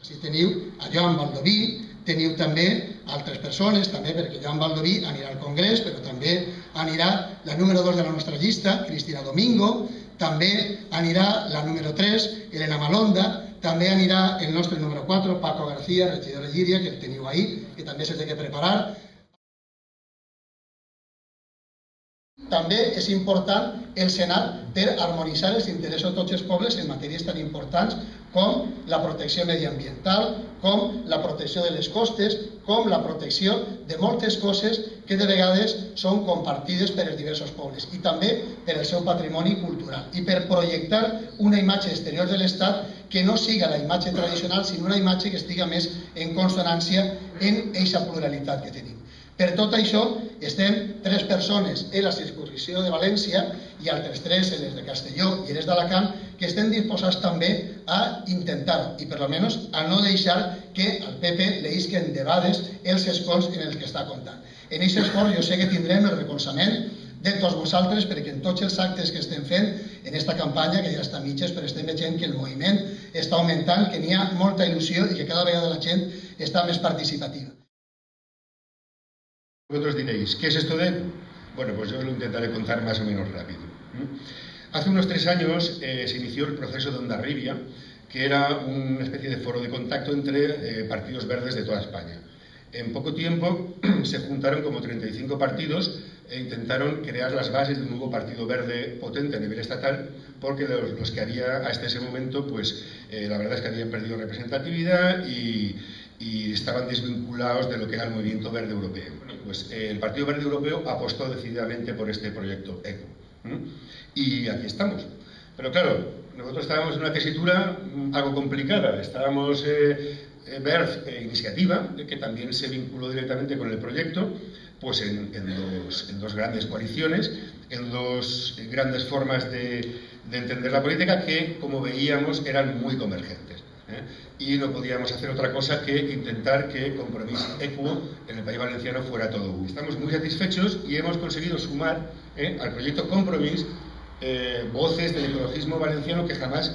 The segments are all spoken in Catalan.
Si teniu a Joan Baldoví, teniu també altres persones, també perquè Joan Baldoví anirà al Congrés, però també anirà la número 2 de la nostra llista, Cristina Domingo, també anirà la número 3, Elena Malonda, també anirà el nostre número 4, Paco García, regidor de Llíria, que el teniu ahí, que també se té que preparar. També és important el Senat per harmonitzar els interessos de tots els pobles en matèries tan importants com la protecció mediambiental, com la protecció de les costes, com la protecció de moltes coses que de vegades són compartides per els diversos pobles i també per el seu patrimoni cultural i per projectar una imatge exterior de l'Estat que no siga la imatge tradicional, sinó una imatge que estiga més en consonància en aquesta pluralitat que tenim. Per tot això, estem 3 persones en la circunscripció de València i altres 3 en les de Castelló i en les d'Alacant que estem disposats també a intentar-ho i per almenys a no deixar que al PP li isquen de vegades els escons en els que està comptant. En aquest esforç jo sé que tindrem el recolzament de tots vosaltres perquè en tots els actes que estem fent en aquesta campanya, que ja està a mitges, però estem veient que el moviment està augmentant, que n'hi ha molta il·lusió i que cada vegada la gent està més participativa. Vosotros diréis, ¿qué es esto de ECU? Bueno, pues yo lo intentaré contar más o menos rápido. Hace unos 3 años se inició el proceso de Hondarribia, que era una especie de foro de contacto entre partidos verdes de toda España. En poco tiempo se juntaron como 35 partidos e intentaron crear las bases de un nuevo partido verde potente a nivel estatal, porque los que había hasta ese momento, pues la verdad es que habían perdido representatividad y estaban desvinculados de lo que era el movimiento verde europeo. Bueno, pues el Partido Verde Europeo apostó decididamente por este proyecto ECU. Y aquí estamos. Pero claro, nosotros estábamos en una tesitura algo complicada. Estábamos Verf Iniciativa, que también se vinculó directamente con el proyecto, pues en dos grandes coaliciones, en 2 grandes formas de entender la política que, como veíamos, eran muy convergentes. Y no podíamos hacer otra cosa que intentar que Compromís ECU en el País Valenciano fuera todo uno. Estamos muy satisfechos y hemos conseguido sumar al proyecto Compromís voces del ecologismo valenciano que jamás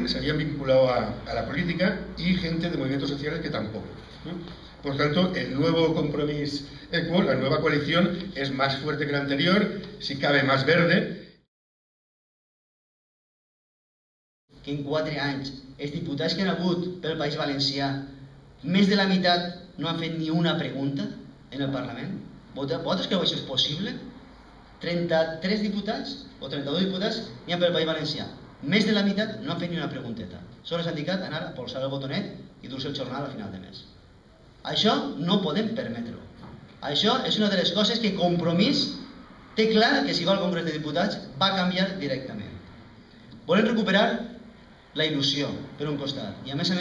se habían vinculado a la política y gente de movimientos sociales que tampoco. Por tanto, el nuevo Compromís ECU, la nueva coalición, es más fuerte que la anterior, si cabe más verde. Que en 4 anys els diputats que han hagut pel País Valencià, més de la meitat no han fet ni una pregunta en el Parlament? Vosaltres creu que això és possible? 33 diputats o 32 diputats n'hi ha pel País Valencià. Més de la meitat no han fet ni una pregunteta. Sols s'han dedicat a anar a polsar el botonet i dur-se el jornal al final de mes. Això no podem permetre-ho. Això és una de les coses que Compromís té clar que si va al Congrés de Diputats va canviar directament. Volem recuperar la il·lusió, per un costat, i a més,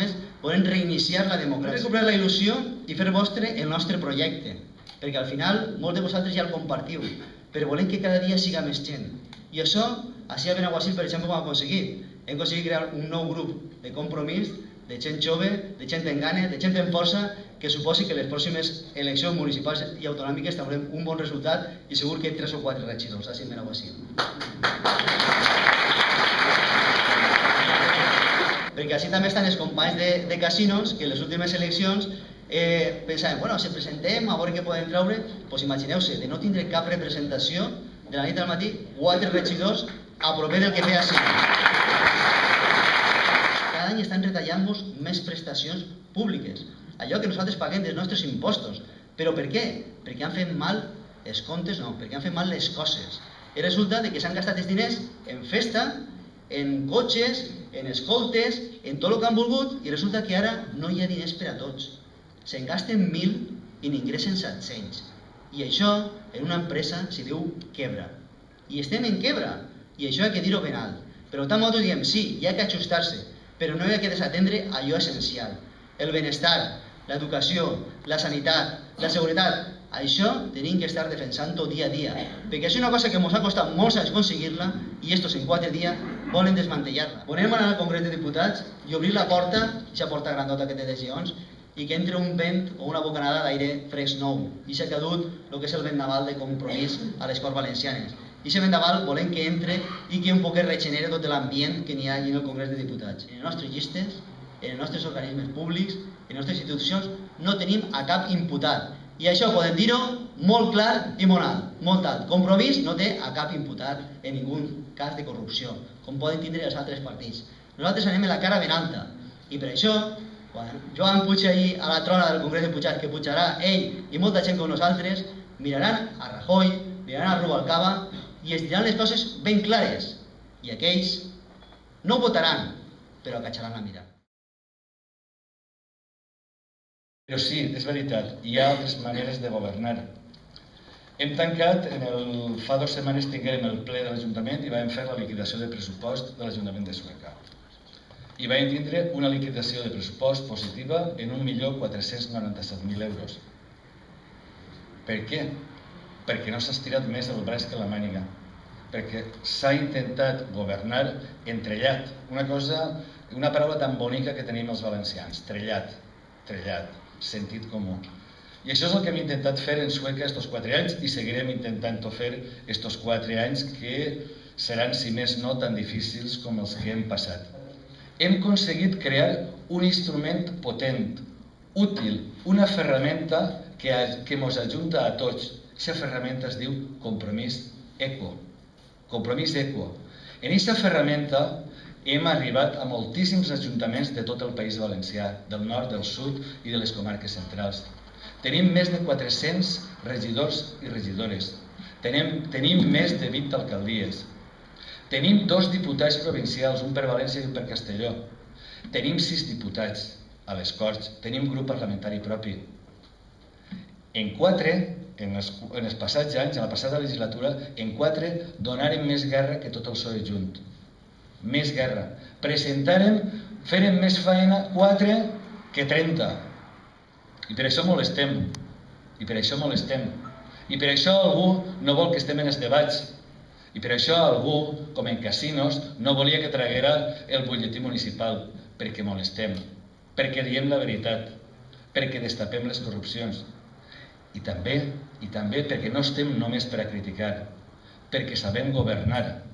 volem reiniciar la democràcia. Volem recuperar la il·lusió i fer vostre el nostre projecte, perquè al final molts de vosaltres ja el compartiu, però volem que cada dia siga més gent. I això, així a Benaguasil, per exemple, ho hem aconseguit. Hem aconseguit crear un nou grup de compromís, de gent jove, de gent en gana, de gent en força, que suposi que les pròximes eleccions municipals i autonòmiques tindrem un bon resultat i segur que 3 o 4 regidors, així a Benaguasil. Perquè així també estan els companys de casinos que en les últimes eleccions pensaven, bueno, si presentem a veure què podem treure, doncs imagineu-se, de no tindre cap representació, de la nit al matí, 4 regidors a proper del que feia així. Cada any estan retallant-nos més prestacions públiques, allò que nosaltres paguem dels nostres impostos. Però per què? Perquè han fet mal els comptes, no, perquè han fet mal les coses. I resulta que s'han gastat els diners en festa, en cotxes, en escoltes, en tot el que han volgut, i resulta que ara no hi ha diners per a tots. Se'n gasten 1.000 i n'ingressen 700. I això, en una empresa, s'hi diu quebra. I estem en quebra, i això hi ha que dir-ho ben alt. Per tant, nosaltres diem, sí, hi ha que ajustar-se, però no hi ha que desatendre allò essencial. El benestar, l'educació, la sanitat, la seguretat, això tenim que estar defensant-ho dia a dia, perquè és una cosa que ens ha costat molts anys aconseguir-la i estos en 4 dies volen desmantellar-la. Volem anar al Congrés de Diputats i obrir la porta, aquesta porta grandota que té de lleons, i que entre un vent o una bocanada d'aire fresc nou. I s'ha cadut el que és el vendaval de Compromís a les Corts Valencianes. I aquest vendaval volem que entre i que un poquet regenere tot l'ambient que n'hi ha allà en el Congrés de Diputats. En les nostres llistes en els nostres organismes públics, en les nostres institucions, no tenim a cap imputat. I això podem dir-ho molt clar i molt alt. Compromís no té a cap imputat en ningú cas de corrupció, com poden tindre els altres partits. Nosaltres anem en la cara ben alta. I per això, quan Joan puja ahir a la trona del Congrés de Pujats, que pujarà ell i molta gent com nosaltres, miraran a Rajoy, miraran a Rubalcaba i es diran les coses ben clares. I aquells no votaran, però acatxaran la mirada. Però sí, és veritat, hi ha altres maneres de governar. Hem tancat, fa 2 setmanes tinguérem el ple de l'Ajuntament i vam fer la liquidació de pressupost de l'Ajuntament de Sueca. I vam tindre una liquidació de pressupost positiva en 1.497.000 euros. Per què? Perquè no s'ha estirat més el braç que la màniga. Perquè s'ha intentat governar entrellat. Una paraula tan bonica que tenim els valencians, trellat, sentit comú. I això és el que hem intentat fer en Sueca estos 4 anys i seguirem intentant-ho fer estos 4 anys que seran, si més no, tan difícils com els que hem passat. Hem aconseguit crear un instrument potent, útil, una ferramenta que ens ajunta a tots. Aquesta ferramenta es diu Compromís Equo. Compromís Equo. En aquesta ferramenta hem arribat a moltíssims ajuntaments de tot el País Valencià, del nord, del sud i de les comarques centrals. Tenim més de 400 regidors i regidores. Tenim més de 20 alcaldies. Tenim 2 diputats provincials, un per València i un per Castelló. Tenim 6 diputats a les Corts. Tenim grup parlamentari propi. En 4, en els passats anys, en la passada legislatura, en 4 donarem més guerra que tot el PSOE junt. Més guerra. Fèrem més feina 4 que 30. I per això molestem. I per això algú no vol que estem en els debats. I per això algú, com en casinos, no volia que traguera el butlletí municipal. Perquè molestem. Perquè diem la veritat. Perquè destapem les corrupcions. I també perquè no estem només per a criticar. Perquè sabem governar.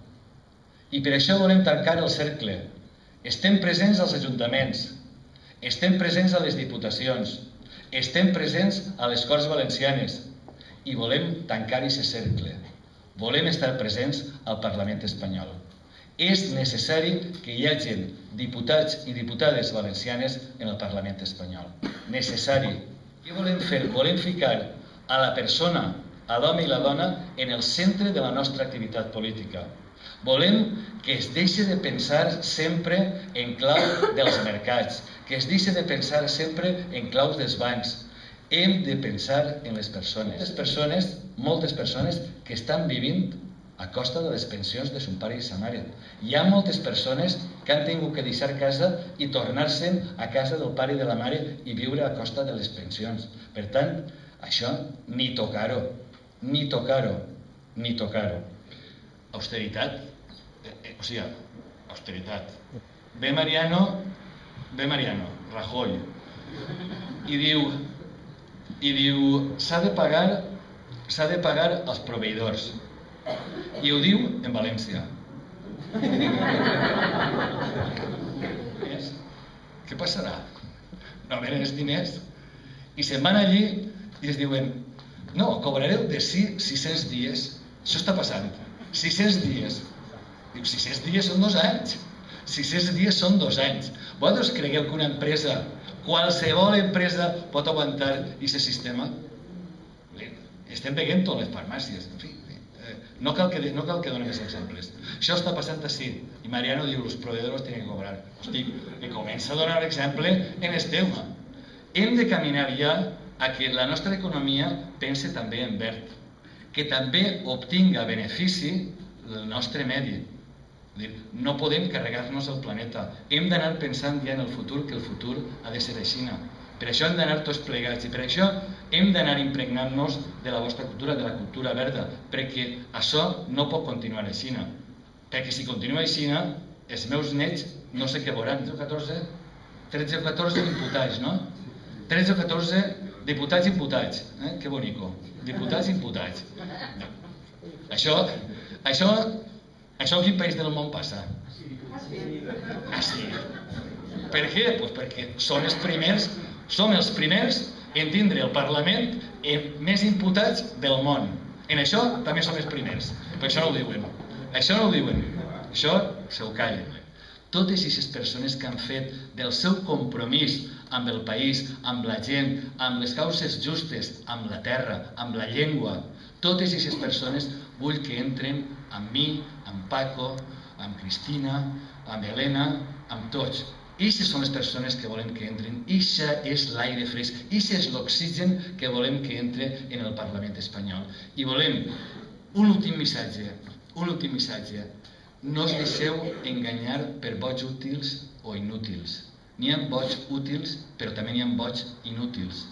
I per això volem tancar el cercle. Estem presents als ajuntaments, estem presents a les diputacions, estem presents a les Corts Valencianes i volem tancar aquest cercle. Volem estar presents al Parlament espanyol. És necessari que hi hagi diputats i diputades valencianes en el Parlament espanyol. Necessari. Què volem fer? Volem ficar a la persona, a l'home i la dona, en el centre de la nostra activitat política. Volem que es deixi de pensar sempre en clau dels mercats, que es deixi de pensar sempre en clau dels bancs. Hem de pensar en les persones. Moltes persones que estan vivint a costa de les pensions de son pare i sa mare. Hi ha moltes persones que han tingut que deixar casa i tornar-se'n a casa del pare i de la mare i viure a costa de les pensions. Per tant, això ni tocar-ho, ni tocar-ho, ni tocar-ho. Austeritat. Austeritat. Ve Mariano, Rajoy, i diu s'ha de pagar als proveïdors. I ho diu en València. Què passarà? No venen els diners i se'n van allí i es diuen no, cobrareu de 600 dies. Això està passant. 600 dies. Diu, 600 dies són 2 anys. 600 dies són 2 anys. Vosaltres cregueu que una empresa, qualsevol empresa, pot aguantar aquest sistema? Estem veient tot les farmàcies. En fi, no cal que donem més exemples. Això està passant així. I Mariano diu, els proveïdors tenen que cobrar. Hosti, que comença a donar exemple en el tema. Hem de caminar ja a que la nostra economia pense també en verd, que també obtinga benefici del nostre medi. No podem carregar-nos el planeta. Hem d'anar pensant ja en el futur, que el futur ha de ser així. Per això hem d'anar tots plegats i per això hem d'anar impregnant-nos de la vostra cultura, de la cultura verda, perquè això no pot continuar així. Perquè si continua així, els meus nets no sé què veuran. 13 o 14 imputats, no? 13 o 14 diputats imputats. Que bonico. Diputats imputats. Això en quin país del món passa? Ah, sí. Per què? Pues perquè som els primers en tindre el Parlament més imputats del món. En això també som els primers, però això no ho diuen. Això no ho diuen, això se ho callen. Totes aquestes persones que han fet del seu compromís amb el país, amb la gent, amb les causes justes, amb la terra, amb la llengua, totes aquestes persones vull que entren amb mi, amb Paco, amb Cristina, amb Helena, amb tots. Ixes són les persones que volem que entren, ixa és l'aire fresc, ixa és l'oxigen que volem que entre en el Parlament espanyol. I volem un últim missatge. No us deixeu enganyar per vots útils o inútils. N'hi ha vots útils, però també n'hi ha vots inútils.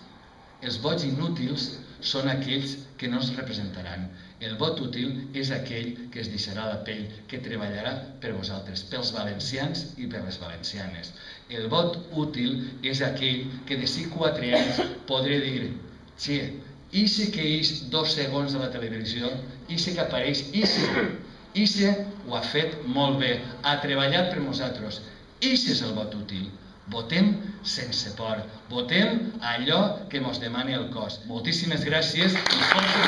Els vots inútils són aquells que no ens representaran. El vot útil és aquell que es deixarà la pell, que treballarà per vosaltres, pels valencians i per les valencianes. El vot útil és aquell que d'ací 4 anys podré dir: «Che, ixe que ix 2 segons a la televisió, ixe que apareix, ixe ho ha fet molt bé, ha treballat per nosaltres». Ixe és el vot útil. Votem sense por, votem allò que ens demani el cos. Moltíssimes gràcies i força.